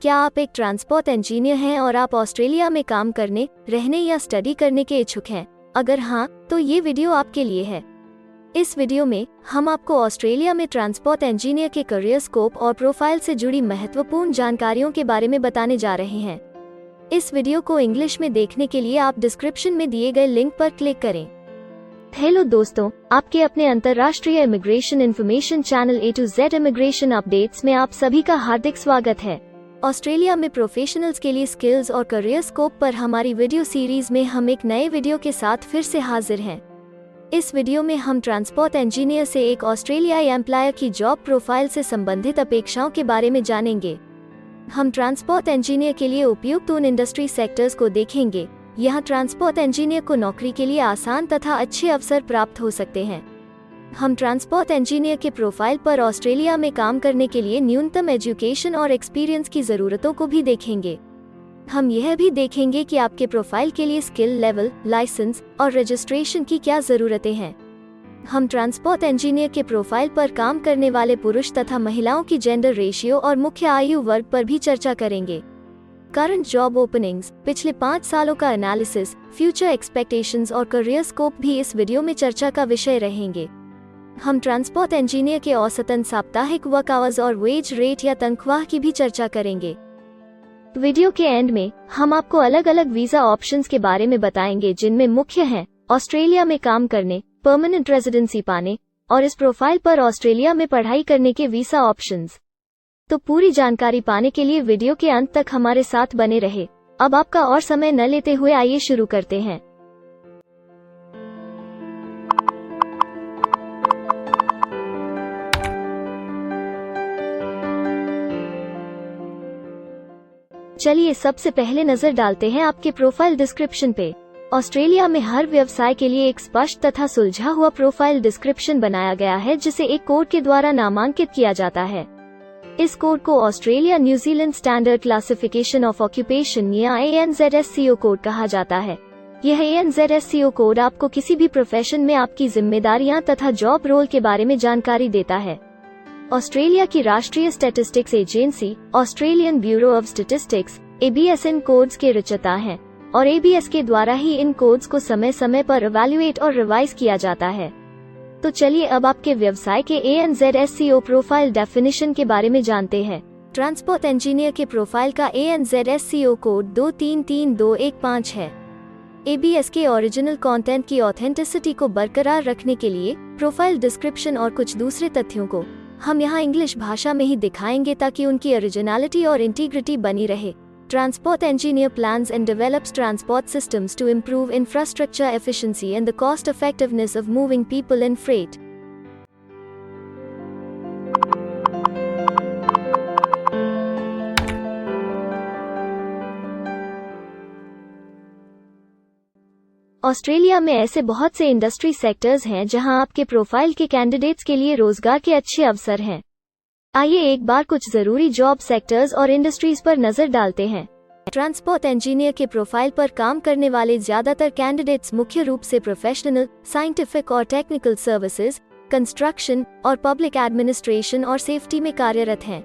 क्या आप एक ट्रांसपोर्ट इंजीनियर हैं और आप ऑस्ट्रेलिया में काम करने, रहने या स्टडी करने के इच्छुक हैं? अगर हाँ, तो ये वीडियो आपके लिए है। इस वीडियो में हम आपको ऑस्ट्रेलिया में ट्रांसपोर्ट इंजीनियर के करियर स्कोप और प्रोफाइल से जुड़ी महत्वपूर्ण जानकारियों के बारे में बताने जा रहे हैं। इस वीडियो को इंग्लिश में देखने के लिए आप डिस्क्रिप्शन में दिए गए लिंक पर क्लिक करें। हेलो दोस्तों, आपके अपने अंतर्राष्ट्रीय immigration information channel A to Z immigration updates में आप सभी का हार्दिक स्वागत है। ऑस्ट्रेलिया में प्रोफेशनल्स के लिए स्किल्स और करियर स्कोप पर हमारी वीडियो सीरीज में हम एक नए वीडियो के साथ फिर से हाजिर हैं। इस वीडियो में हम ट्रांसपोर्ट इंजीनियर से एक ऑस्ट्रेलियाई एम्प्लॉयर की जॉब प्रोफाइल से संबंधित अपेक्षाओं के बारे में जानेंगे। हम ट्रांसपोर्ट इंजीनियर के लिए उपयुक्त उन इंडस्ट्री सेक्टर्स को देखेंगे। यहाँ ट्रांसपोर्ट इंजीनियर को नौकरी के लिए आसान तथा अच्छे अवसर प्राप्त हो सकते हैं। हम ट्रांसपोर्ट इंजीनियर के प्रोफाइल पर ऑस्ट्रेलिया में काम करने के लिए न्यूनतम एजुकेशन और एक्सपीरियंस की ज़रूरतों को भी देखेंगे। हम यह भी देखेंगे कि आपके प्रोफाइल के लिए स्किल लेवल, लाइसेंस और रजिस्ट्रेशन की क्या ज़रूरतें हैं। हम ट्रांसपोर्ट इंजीनियर के प्रोफाइल पर काम करने वाले पुरुष तथा महिलाओं की जेंडर रेशियो और मुख्य आयु वर्ग पर भी चर्चा करेंगे। करंट जॉब ओपनिंग्स, पिछले 5 सालों का एनालिसिस, फ्यूचर एक्सपेक्टेशंस और करियर स्कोप भी इस वीडियो में चर्चा का विषय रहेंगे। हम ट्रांसपोर्ट इंजीनियर के औसतन साप्ताहिक वर्क आवर्स और वेज रेट या तनख्वाह की भी चर्चा करेंगे। वीडियो के एंड में हम आपको अलग अलग वीजा ऑप्शंस के बारे में बताएंगे, जिनमें मुख्य हैं ऑस्ट्रेलिया में काम करने, परमानेंट रेजिडेंसी पाने और इस प्रोफाइल पर ऑस्ट्रेलिया में पढ़ाई करने के वीजा ऑप्शंस। तो पूरी जानकारी पाने के लिए वीडियो के अंत तक हमारे साथ बने रहे। अब आपका और समय न लेते हुए आइए शुरू करते हैं। चलिए सबसे पहले नजर डालते हैं आपके प्रोफाइल डिस्क्रिप्शन पे। ऑस्ट्रेलिया में हर व्यवसाय के लिए एक स्पष्ट तथा सुलझा हुआ प्रोफाइल डिस्क्रिप्शन बनाया गया है, जिसे एक कोड के द्वारा नामांकित किया जाता है। इस कोड को Australia New Zealand standard classification of occupation या ANZSCO कोड कहा जाता है। यह ANZSCO कोड आपको किसी भी प्रोफेशन में आपकी जिम्मेदारियां तथा जॉब रोल के बारे में जानकारी देता है। ऑस्ट्रेलिया की राष्ट्रीय statistics agency Australian bureau of statistics ABS in codes के रचयिता हैं और ABS के द्वारा ही इन कोड्स को समय समय पर इवैल्यूएट और रिवाइज किया जाता है। तो चलिए अब आपके व्यवसाय के ANZSCO प्रोफाइल डेफिनेशन के बारे में जानते हैं। ट्रांसपोर्ट इंजीनियर के प्रोफाइल का ANZSCO कोड 233215 है। ABS के ओरिजिनल कंटेंट की ऑथेंटिसिटी को बरकरार रखने के लिए प्रोफाइल डिस्क्रिप्शन और कुछ दूसरे तथ्यों को हम यहाँ इंग्लिश भाषा में ही दिखाएंगे, ताकि उनकी ओरिजिनलिटी और इंटीग्रिटी बनी रहे। Transport engineer plans and develops transport systems to improve infrastructure efficiency and the cost effectiveness of moving people in freight. Australia में ऐसे बहुत से इंडस्ट्री सेक्टर्स हैं जहां आपके प्रोफाइल के कैंडिडेट्स के लिए रोजगार के अच्छे अवसर हैं। आइए एक बार कुछ जरूरी जॉब सेक्टर्स और इंडस्ट्रीज पर नजर डालते हैं। ट्रांसपोर्ट इंजीनियर के प्रोफाइल पर काम करने वाले ज्यादातर कैंडिडेट्स मुख्य रूप से प्रोफेशनल, साइंटिफिक और टेक्निकल सर्विसेज, कंस्ट्रक्शन और पब्लिक एडमिनिस्ट्रेशन और सेफ्टी में कार्यरत हैं।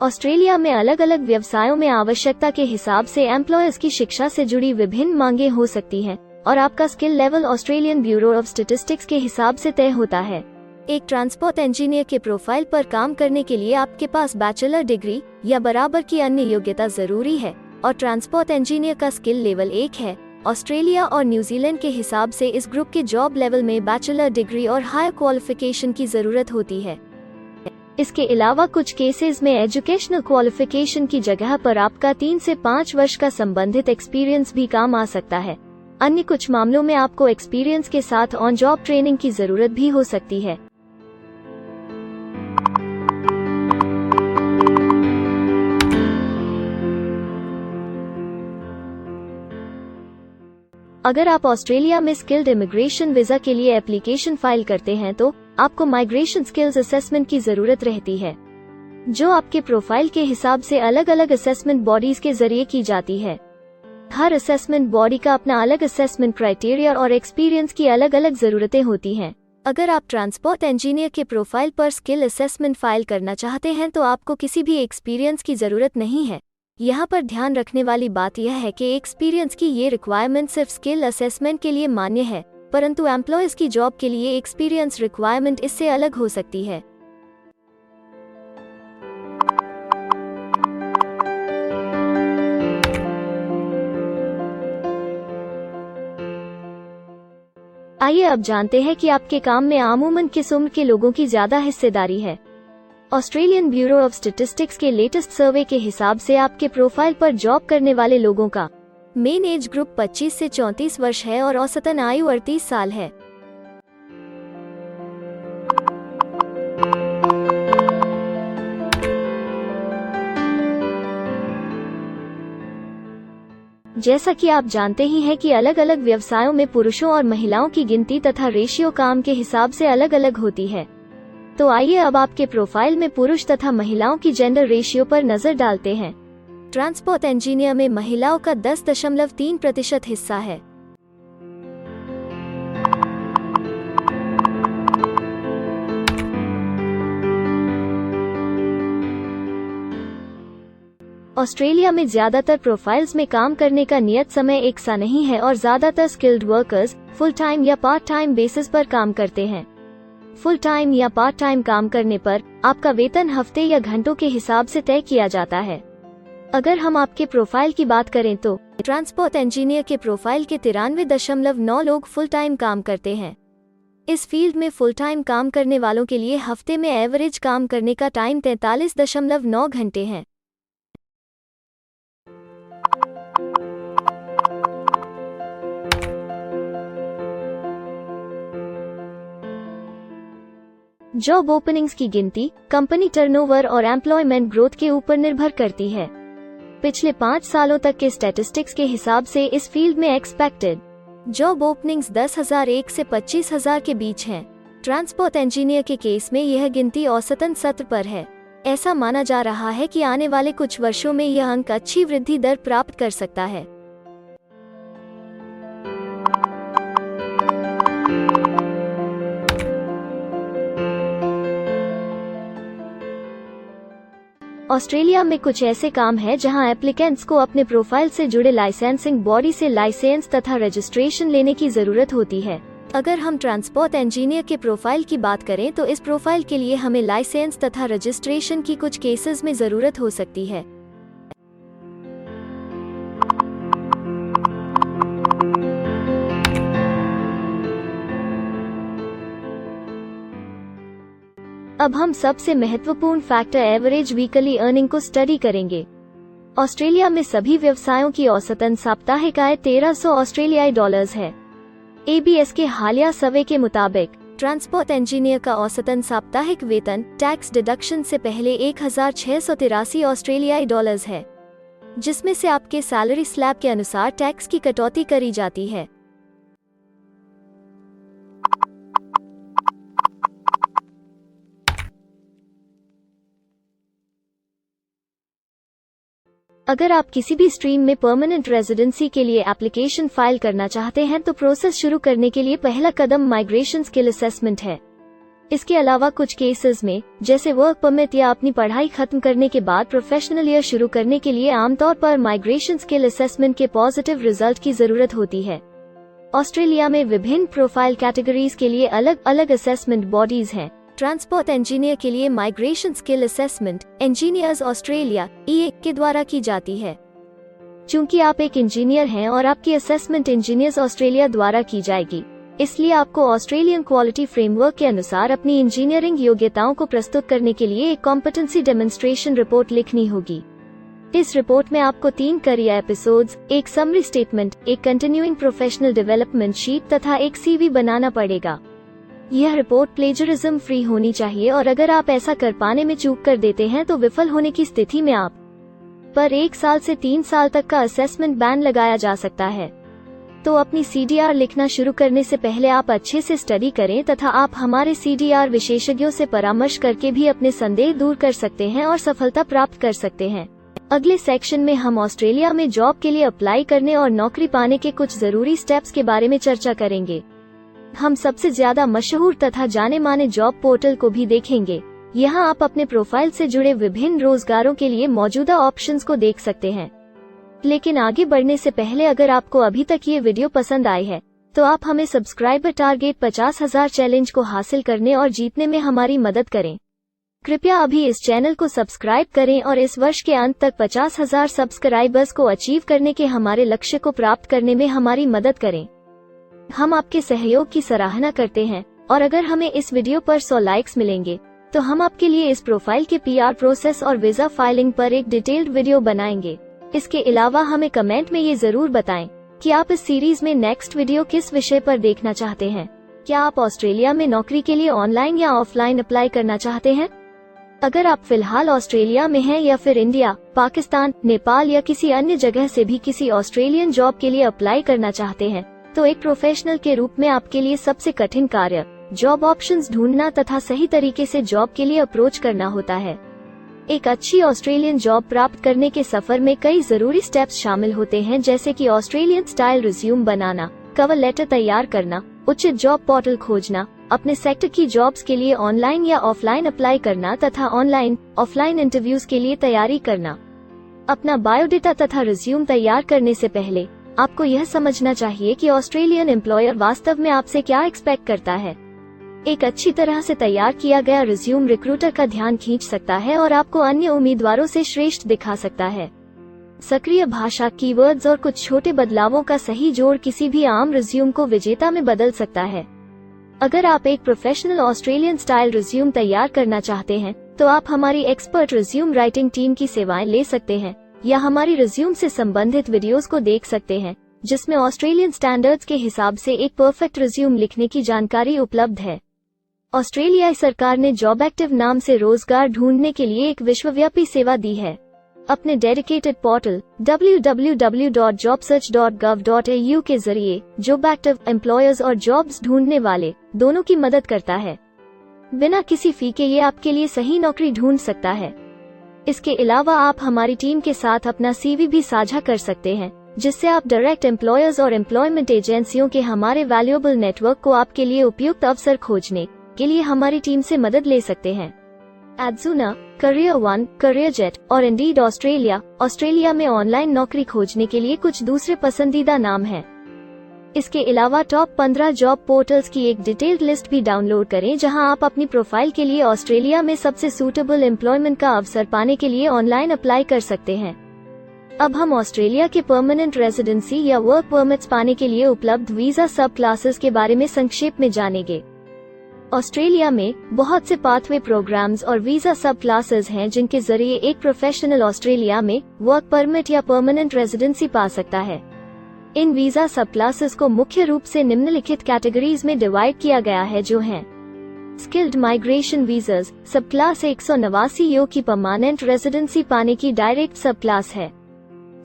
ऑस्ट्रेलिया में अलग अलग व्यवसायों में आवश्यकता के हिसाब से एम्प्लॉयर्स की शिक्षा से जुड़ी विभिन्न मांगें हो सकती हैं और आपका skill level Australian bureau of statistics के हिसाब से तय होता है। एक ट्रांसपोर्ट इंजीनियर के प्रोफाइल पर काम करने के लिए आपके पास बैचलर डिग्री या बराबर की अन्य योग्यता जरूरी है और ट्रांसपोर्ट इंजीनियर का स्किल लेवल 1 है। ऑस्ट्रेलिया और न्यूजीलैंड के हिसाब से इस ग्रुप के जॉब लेवल में बैचलर डिग्री और हायर क्वालिफिकेशन की जरूरत होती है। इसके अलावा कुछ केसेस में एजुकेशनल क्वालिफिकेशन की जगह पर आपका 3 से 5 वर्ष का संबंधित एक्सपीरियंस भी काम आ सकता है। अन्य कुछ मामलों में आपको एक्सपीरियंस के साथ ऑन जॉब ट्रेनिंग की जरूरत भी हो सकती है। अगर आप ऑस्ट्रेलिया में स्किल्ड इमिग्रेशन वीजा के लिए एप्लीकेशन फाइल करते हैं तो आपको माइग्रेशन स्किल्स असेसमेंट की जरूरत रहती है, जो आपके प्रोफाइल के हिसाब से अलग अलग असेसमेंट बॉडीज के जरिए की जाती है। हर असेसमेंट बॉडी का अपना अलग असेसमेंट क्राइटेरिया और एक्सपीरियंस की अलग अलग ज़रूरतें होती हैं। अगर आप ट्रांसपोर्ट इंजीनियर के प्रोफाइल पर स्किल असेसमेंट फाइल करना चाहते हैं तो आपको किसी भी एक्सपीरियंस की ज़रूरत नहीं है। यहाँ पर ध्यान रखने वाली बात यह है कि एक्सपीरियंस की ये रिक्वायरमेंट सिर्फ स्किल असेसमेंट के लिए मान्य है, परंतु एम्प्लॉयज़ की जॉब के लिए एक्सपीरियंस रिक्वायरमेंट इससे अलग हो सकती है। आइए अब जानते हैं कि आपके काम में आमूमन किस उम्र के लोगों की ज्यादा हिस्सेदारी है। ऑस्ट्रेलियन ब्यूरो ऑफ स्टैटिस्टिक्स के लेटेस्ट सर्वे के हिसाब से आपके प्रोफाइल पर जॉब करने वाले लोगों का मेन एज ग्रुप 25 से 34 वर्ष है और औसतन आयु 38 साल है। जैसा कि आप जानते ही हैं कि अलग अलग व्यवसायों में पुरुषों और महिलाओं की गिनती तथा रेशियो काम के हिसाब से अलग अलग होती है। तो आइए अब आपके प्रोफाइल में पुरुष तथा महिलाओं की जेंडर रेशियो पर नजर डालते हैं। ट्रांसपोर्ट इंजीनियर में महिलाओं का 10.3% हिस्सा है। ऑस्ट्रेलिया में ज्यादातर प्रोफाइल्स में काम करने का नियत समय एक सा नहीं है और ज्यादातर स्किल्ड वर्कर्स फुल टाइम या पार्ट टाइम बेसिस पर काम करते हैं। फुल टाइम या पार्ट टाइम काम करने पर आपका वेतन हफ्ते या घंटों के हिसाब से तय किया जाता है। अगर हम आपके प्रोफाइल की बात करें तो ट्रांसपोर्ट इंजीनियर के प्रोफाइल के 93.9 लोग फुल टाइम काम करते हैं। इस फील्ड में फुल टाइम काम करने वालों के लिए हफ्ते में एवरेज काम करने का टाइम 43.9 घंटे है। जॉब ओपनिंग्स की गिनती कंपनी टर्नओवर और एम्प्लॉयमेंट ग्रोथ के ऊपर निर्भर करती है। पिछले 5 सालों तक के स्टैटिस्टिक्स के हिसाब से इस फील्ड में एक्सपेक्टेड जॉब ओपनिंग्स 10,001 से 25,000 के बीच हैं। ट्रांसपोर्ट इंजीनियर के केस में यह गिनती औसतन 70 पर है। ऐसा माना जा रहा है कि आने वाले कुछ वर्षों में यह अंक अच्छी वृद्धि दर प्राप्त कर सकता है। ऑस्ट्रेलिया में कुछ ऐसे काम हैं जहां एप्लीकेंट्स को अपने प्रोफाइल से जुड़े लाइसेंसिंग बॉडी से लाइसेंस तथा रजिस्ट्रेशन लेने की जरूरत होती है। अगर हम ट्रांसपोर्ट इंजीनियर के प्रोफाइल की बात करें तो इस प्रोफाइल के लिए हमें लाइसेंस तथा रजिस्ट्रेशन की कुछ केसेस में जरूरत हो सकती है। अब हम सबसे महत्वपूर्ण फैक्टर एवरेज वीकली अर्निंग को स्टडी करेंगे। ऑस्ट्रेलिया में सभी व्यवसायों की औसतन साप्ताहिक आय 1300 ऑस्ट्रेलियाई डॉलर्स है। ABS के हालिया सर्वे के मुताबिक ट्रांसपोर्ट इंजीनियर का औसतन साप्ताहिक वेतन टैक्स डिडक्शन से पहले 1683 ऑस्ट्रेलियाई डॉलर्स है, जिसमें से आपके सैलरी स्लैब के अनुसार टैक्स की कटौती करी जाती है। अगर आप किसी भी स्ट्रीम में परमानेंट रेजिडेंसी के लिए एप्लीकेशन फाइल करना चाहते हैं तो प्रोसेस शुरू करने के लिए पहला कदम माइग्रेशन स्किल असेसमेंट है। इसके अलावा कुछ केसेस में जैसे वर्क परमिट या अपनी पढ़ाई खत्म करने के बाद प्रोफेशनल ईयर शुरू करने के लिए आमतौर पर माइग्रेशन स्किल असेसमेंट के पॉजिटिव रिजल्ट की जरूरत होती है। ऑस्ट्रेलिया में विभिन्न प्रोफाइल कैटेगरीज के लिए अलग अलग असेसमेंट बॉडीज हैं। ट्रांसपोर्ट इंजीनियर के लिए migration skill assessment engineers Australia (EA) के द्वारा की जाती है। चूंकि आप एक इंजीनियर हैं और आपकी असेसमेंट इंजीनियर्स ऑस्ट्रेलिया द्वारा की जाएगी, इसलिए आपको ऑस्ट्रेलियन क्वालिटी फ्रेमवर्क के अनुसार अपनी इंजीनियरिंग योग्यताओं को प्रस्तुत करने के लिए एक कॉम्पिटेंसी डेमोन्स्ट्रेशन रिपोर्ट लिखनी होगी। इस रिपोर्ट में आपको 3 करियर एपिसोड्स, एक समरी स्टेटमेंट, एक कंटिन्यूइंग प्रोफेशनल डेवलपमेंट शीट तथा एक CV बनाना पड़ेगा। यह रिपोर्ट प्लेजरिज्म फ्री होनी चाहिए और अगर आप ऐसा कर पाने में चूक कर देते हैं तो विफल होने की स्थिति में आप पर 1 साल से 3 साल तक का असेसमेंट बैन लगाया जा सकता है। तो अपनी CDR लिखना शुरू करने से पहले आप अच्छे से स्टडी करें तथा आप हमारे CDR विशेषज्ञों से परामर्श करके भी अपने संदेह दूर कर सकते हैं और सफलता प्राप्त कर सकते हैं। अगले सेक्शन में हम ऑस्ट्रेलिया में जॉब के लिए अप्लाई करने और नौकरी पाने के कुछ जरूरी स्टेप्स के बारे में चर्चा करेंगे। हम सबसे ज्यादा मशहूर तथा जाने माने जॉब पोर्टल को भी देखेंगे। यहाँ आप अपने प्रोफाइल से जुड़े विभिन्न रोजगारों के लिए मौजूदा ऑप्शंस को देख सकते हैं। लेकिन आगे बढ़ने से पहले अगर आपको अभी तक ये वीडियो पसंद आई है तो आप हमें सब्सक्राइबर टारगेट 50,000 चैलेंज को हासिल करने और जीतने में हमारी मदद करें। कृपया अभी इस चैनल को सब्सक्राइब करें और इस वर्ष के अंत तक 50,000 सब्सक्राइबर्स को अचीव करने के हमारे लक्ष्य को प्राप्त करने में हमारी मदद करें। हम आपके सहयोग की सराहना करते हैं और अगर हमें इस वीडियो पर 100 लाइक्स मिलेंगे तो हम आपके लिए इस प्रोफाइल के PR प्रोसेस और वीजा फाइलिंग पर एक डिटेल्ड वीडियो बनाएंगे। इसके अलावा हमें कमेंट में ये जरूर बताएं कि आप इस सीरीज में नेक्स्ट वीडियो किस विषय पर देखना चाहते हैं। क्या आप ऑस्ट्रेलिया में नौकरी के लिए ऑनलाइन या ऑफलाइन अप्लाई करना चाहते हैं? अगर आप फिलहाल ऑस्ट्रेलिया में हैं या फिर इंडिया, पाकिस्तान, नेपाल या किसी अन्य जगह से भी किसी ऑस्ट्रेलियन जॉब के लिए अप्लाई करना चाहते हैं तो एक प्रोफेशनल के रूप में आपके लिए सबसे कठिन कार्य जॉब ऑप्शंस ढूंढना तथा सही तरीके से जॉब के लिए अप्रोच करना होता है। एक अच्छी ऑस्ट्रेलियन जॉब प्राप्त करने के सफर में कई जरूरी स्टेप्स शामिल होते हैं, जैसे कि ऑस्ट्रेलियन स्टाइल रिज्यूम बनाना, कवर लेटर तैयार करना, उचित जॉब पोर्टल खोजना, अपने सेक्टर की जॉब्स के लिए ऑनलाइन या ऑफलाइन अप्लाई करना तथा ऑनलाइन ऑफलाइन इंटरव्यूज के लिए तैयारी करना। अपना बायोडेटा तथा रिज्यूम तैयार करने से पहले आपको यह समझना चाहिए कि ऑस्ट्रेलियन एम्प्लॉयर वास्तव में आपसे क्या एक्सपेक्ट करता है। एक अच्छी तरह से तैयार किया गया रिज्यूम रिक्रूटर का ध्यान खींच सकता है और आपको अन्य उम्मीदवारों से श्रेष्ठ दिखा सकता है। सक्रिय भाषा, कीवर्ड्स और कुछ छोटे बदलावों का सही जोड़ किसी भी आम रिज्यूम को विजेता में बदल सकता है। अगर आप एक प्रोफेशनल ऑस्ट्रेलियन स्टाइल रिज्यूम तैयार करना चाहते हैं तो आप हमारी एक्सपर्ट रिज्यूम राइटिंग टीम की सेवाएं ले सकते हैं या हमारी रिज्यूम से संबंधित वीडियोस को देख सकते हैं, जिसमें ऑस्ट्रेलियन स्टैंडर्ड्स के हिसाब से एक परफेक्ट रिज्यूम लिखने की जानकारी उपलब्ध है। ऑस्ट्रेलियाई सरकार ने जॉब एक्टिव नाम से रोजगार ढूंढने के लिए एक विश्वव्यापी सेवा दी है। अपने डेडिकेटेड पोर्टल www.jobsearch.gov.au के जरिए जॉब एक्टिव एम्प्लॉयर्स और जॉब्स ढूंढने वाले दोनों की मदद करता है। बिना किसी फी के ये आपके लिए सही नौकरी ढूंढ सकता है। इसके अलावा आप हमारी टीम के साथ अपना CV भी साझा कर सकते हैं, जिससे आप डायरेक्ट एम्प्लॉयर्स और एम्प्लॉयमेंट एजेंसियों के हमारे वैल्यूएबल नेटवर्क को आपके लिए उपयुक्त अवसर खोजने के लिए हमारी टीम से मदद ले सकते हैं। एडजुना, करियर वन, करियर जेट और इंडीड ऑस्ट्रेलिया में ऑनलाइन नौकरी खोजने के लिए कुछ दूसरे पसंदीदा नाम हैं। इसके अलावा टॉप 15 जॉब पोर्टल्स की एक डिटेल्ड लिस्ट भी डाउनलोड करें, जहां आप अपनी प्रोफाइल के लिए ऑस्ट्रेलिया में सबसे सूटेबल एम्प्लॉयमेंट का अवसर पाने के लिए ऑनलाइन अप्लाई कर सकते हैं। अब हम ऑस्ट्रेलिया के परमानेंट रेजिडेंसी या वर्क परमिट्स पाने के लिए उपलब्ध वीजा सब क्लासेस के बारे में संक्षेप में जानेंगे। ऑस्ट्रेलिया में बहुत से पाथवे प्रोग्राम्स और वीजा सब क्लासेस हैं, जिनके जरिए एक प्रोफेशनल ऑस्ट्रेलिया में वर्क परमिट या परमानेंट रेजिडेंसी पा सकता है। इन वीजा सब क्लासेस को मुख्य रूप से निम्नलिखित कैटेगरीज में डिवाइड किया गया है, जो हैं स्किल्ड माइग्रेशन वीजास सब क्लास 189 यो की परमानेंट रेजिडेंसी पाने की डायरेक्ट सब क्लास है।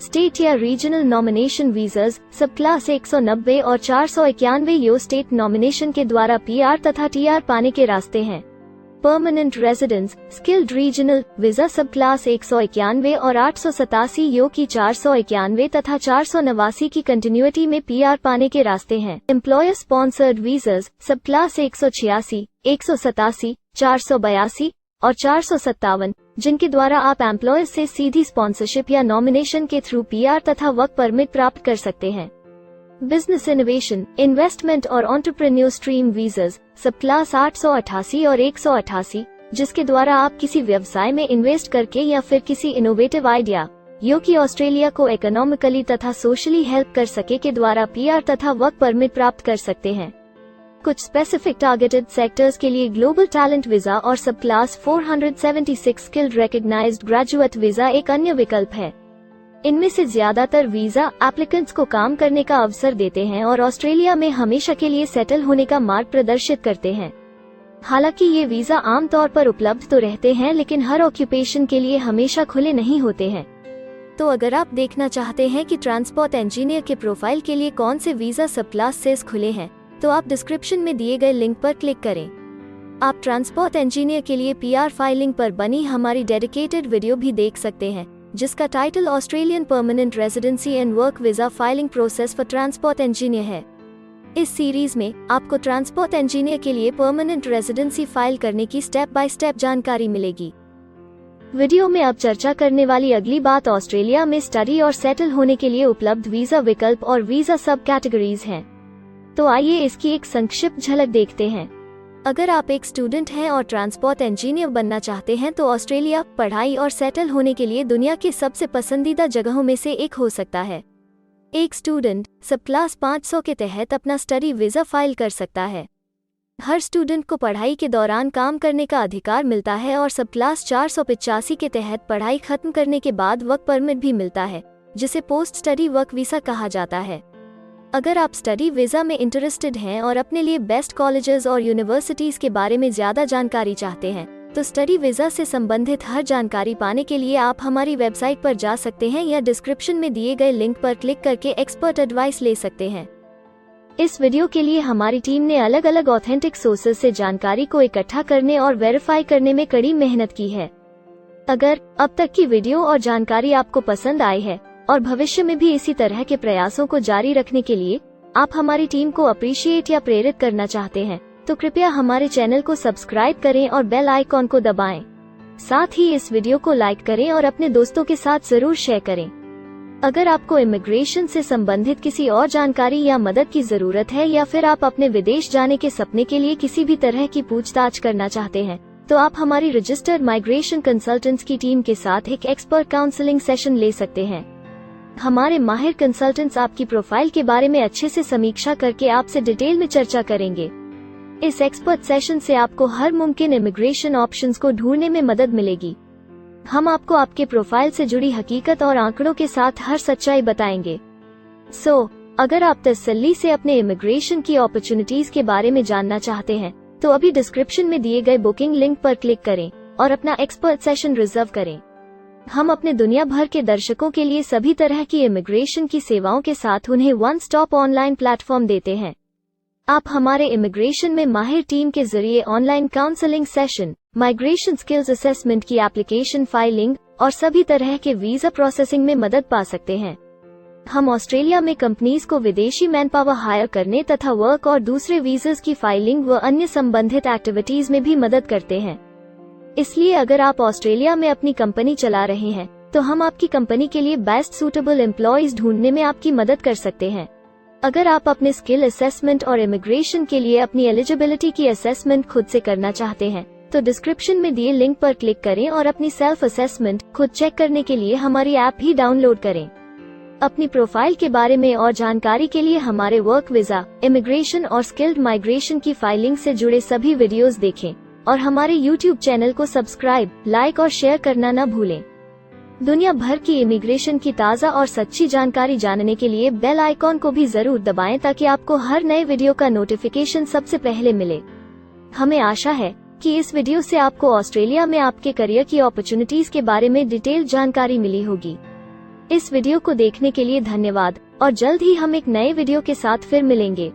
स्टेट या रीजनल नॉमिनेशन वीजास सब क्लास 190 और 491 यो स्टेट नॉमिनेशन के द्वारा PR तथा TR पाने के रास्ते हैं। Permanent residence skilled regional visa सब क्लास 191 और 887 यो की 491 तथा 489 की कंटिन्यूटी में PR पाने के रास्ते हैं। एम्प्लॉयर स्पॉन्सर्ड वीजास सब क्लास 186, 187, 482 और 457, जिनके द्वारा आप एम्प्लॉयर से सीधी स्पॉन्सरशिप या नॉमिनेशन के थ्रू PR तथा वर्क परमिट प्राप्त कर सकते हैं। बिजनेस इनोवेशन, इन्वेस्टमेंट और एंटरप्रेन्योर स्ट्रीम वीजास सब क्लास 888 और 188, जिसके द्वारा आप किसी व्यवसाय में इन्वेस्ट करके या फिर किसी इनोवेटिव आइडिया यो कि ऑस्ट्रेलिया को इकोनॉमिकली तथा सोशली हेल्प कर सके के द्वारा PR तथा वर्क परमिट प्राप्त कर सकते हैं। कुछ स्पेसिफिक टारगेटेड सेक्टर्स के लिए ग्लोबल टैलेंट वीजा और subclass 476 skilled recognised graduate visa एक अन्य विकल्प है। इनमें से ज्यादातर वीजा एप्लीकेंट्स को काम करने का अवसर देते हैं और ऑस्ट्रेलिया में हमेशा के लिए सेटल होने का मार्ग प्रदर्शित करते हैं। हालांकि ये वीजा आमतौर पर उपलब्ध तो रहते हैं, लेकिन हर ऑक्यूपेशन के लिए हमेशा खुले नहीं होते हैं। तो अगर आप देखना चाहते हैं कि ट्रांसपोर्ट इंजीनियर के प्रोफाइल के लिए कौन से वीजा सब क्लासेस खुले हैं, तो आप डिस्क्रिप्शन में दिए गए लिंक पर क्लिक करें। आप ट्रांसपोर्ट इंजीनियर के लिए PR फाइलिंग पर बनी हमारी डेडिकेटेड वीडियो भी देख सकते हैं, जिसका title Australian permanent residency and work visa filing process for transport engineer है। इस सीरीज में आपको ट्रांसपोर्ट इंजीनियर के लिए परमानेंट रेजिडेंसी फाइल करने की स्टेप बाय स्टेप जानकारी मिलेगी। वीडियो में अब चर्चा करने वाली अगली बात ऑस्ट्रेलिया में स्टडी और सेटल होने के लिए उपलब्ध वीजा विकल्प और वीजा सब कैटेगरीज हैं। तो आइए इसकी एक संक्षिप्त झलक देखते हैं। अगर आप एक स्टूडेंट हैं और ट्रांसपोर्ट इंजीनियर बनना चाहते हैं तो ऑस्ट्रेलिया पढ़ाई और सेटल होने के लिए दुनिया के सबसे पसंदीदा जगहों में से एक हो सकता है। एक स्टूडेंट सब क्लास 500 के तहत अपना स्टडी वीजा फाइल कर सकता है। हर स्टूडेंट को पढ़ाई के दौरान काम करने का अधिकार मिलता है और सब क्लास 485 के तहत पढ़ाई खत्म करने के बाद वर्क परमिट भी मिलता है, जिसे पोस्ट स्टडी वर्क वीसा कहा जाता है। अगर आप स्टडी वीजा में इंटरेस्टेड हैं और अपने लिए बेस्ट कॉलेजेस और यूनिवर्सिटीज के बारे में ज्यादा जानकारी चाहते हैं, तो स्टडी वीजा से संबंधित हर जानकारी पाने के लिए आप हमारी वेबसाइट पर जा सकते हैं या डिस्क्रिप्शन में दिए गए लिंक पर क्लिक करके एक्सपर्ट एडवाइस ले सकते हैं। इस वीडियो के लिए हमारी टीम ने अलग अलग ऑथेंटिक सोर्सेज से जानकारी को इकट्ठा करने और वेरीफाई करने में कड़ी मेहनत की है। अगर अब तक की वीडियो और जानकारी आपको पसंद आई है और भविष्य में भी इसी तरह के प्रयासों को जारी रखने के लिए आप हमारी टीम को अप्रिशिएट या प्रेरित करना चाहते हैं, तो कृपया हमारे चैनल को सब्सक्राइब करें और बेल आइकॉन को दबाएं। साथ ही इस वीडियो को लाइक करें और अपने दोस्तों के साथ जरूर शेयर करें। अगर आपको इमिग्रेशन से संबंधित किसी और जानकारी या मदद की जरूरत है या फिर आप अपने विदेश जाने के सपने के लिए किसी भी तरह की पूछताछ करना चाहते हैं, तो आप हमारी रजिस्टर्ड माइग्रेशन कंसल्टेंट्स की टीम के साथ एक एक्सपर्ट काउंसलिंग सेशन ले सकते हैं। हमारे माहिर कंसल्टेंट्स आपकी प्रोफाइल के बारे में अच्छे से समीक्षा करके आपसे डिटेल में चर्चा करेंगे। इस एक्सपर्ट सेशन से आपको हर मुमकिन इमिग्रेशन ऑप्शंस को ढूंढने में मदद मिलेगी। हम आपको आपके प्रोफाइल से जुड़ी हकीकत और आंकड़ों के साथ हर सच्चाई बताएंगे। अगर आप तसल्ली से अपने इमिग्रेशन की अपॉर्चुनिटीज के बारे में जानना चाहते हैं, तो अभी डिस्क्रिप्शन में दिए गए बुकिंग लिंक पर क्लिक करें और अपना एक्सपर्ट सेशन रिजर्व करें। हम अपने दुनिया भर के दर्शकों के लिए सभी तरह की इमिग्रेशन की सेवाओं के साथ उन्हें वन स्टॉप ऑनलाइन प्लेटफॉर्म देते हैं। आप हमारे इमिग्रेशन में माहिर टीम के जरिए online counselling session, migration skills assessment की एप्लीकेशन फाइलिंग और सभी तरह के वीजा प्रोसेसिंग में मदद पा सकते हैं। हम ऑस्ट्रेलिया में कंपनीज को विदेशी मैन पावर हायर करने तथा वर्क और दूसरे वीजास की फाइलिंग व अन्य संबंधित एक्टिविटीज में भी मदद करते हैं। इसलिए अगर आप ऑस्ट्रेलिया में अपनी कंपनी चला रहे हैं, तो हम आपकी कंपनी के लिए बेस्ट सूटेबल एम्प्लॉयज ढूंढने में आपकी मदद कर सकते हैं। अगर आप अपने स्किल असेसमेंट और इमिग्रेशन के लिए अपनी एलिजिबिलिटी की असेसमेंट खुद से करना चाहते हैं, तो डिस्क्रिप्शन में दिए लिंक पर क्लिक करें और अपनी सेल्फ असेसमेंट खुद चेक करने के लिए हमारी ऐप भी डाउनलोड करें। अपनी प्रोफाइल के बारे में और जानकारी के लिए हमारे वर्क वीजा, इमिग्रेशन और स्किल्ड माइग्रेशन की फाइलिंग से जुड़े सभी वीडियोस देखें और हमारे YouTube चैनल को सब्सक्राइब, लाइक और शेयर करना न भूलें। दुनिया भर की इमिग्रेशन की ताज़ा और सच्ची जानकारी जानने के लिए बेल आइकॉन को भी जरूर दबाएं ताकि आपको हर नए वीडियो का नोटिफिकेशन सबसे पहले मिले। हमें आशा है कि इस वीडियो से आपको ऑस्ट्रेलिया में आपके करियर की अपॉर्चुनिटीज के बारे में डिटेल जानकारी मिली होगी। इस वीडियो को देखने के लिए धन्यवाद और जल्द ही हम एक नए वीडियो के साथ फिर मिलेंगे।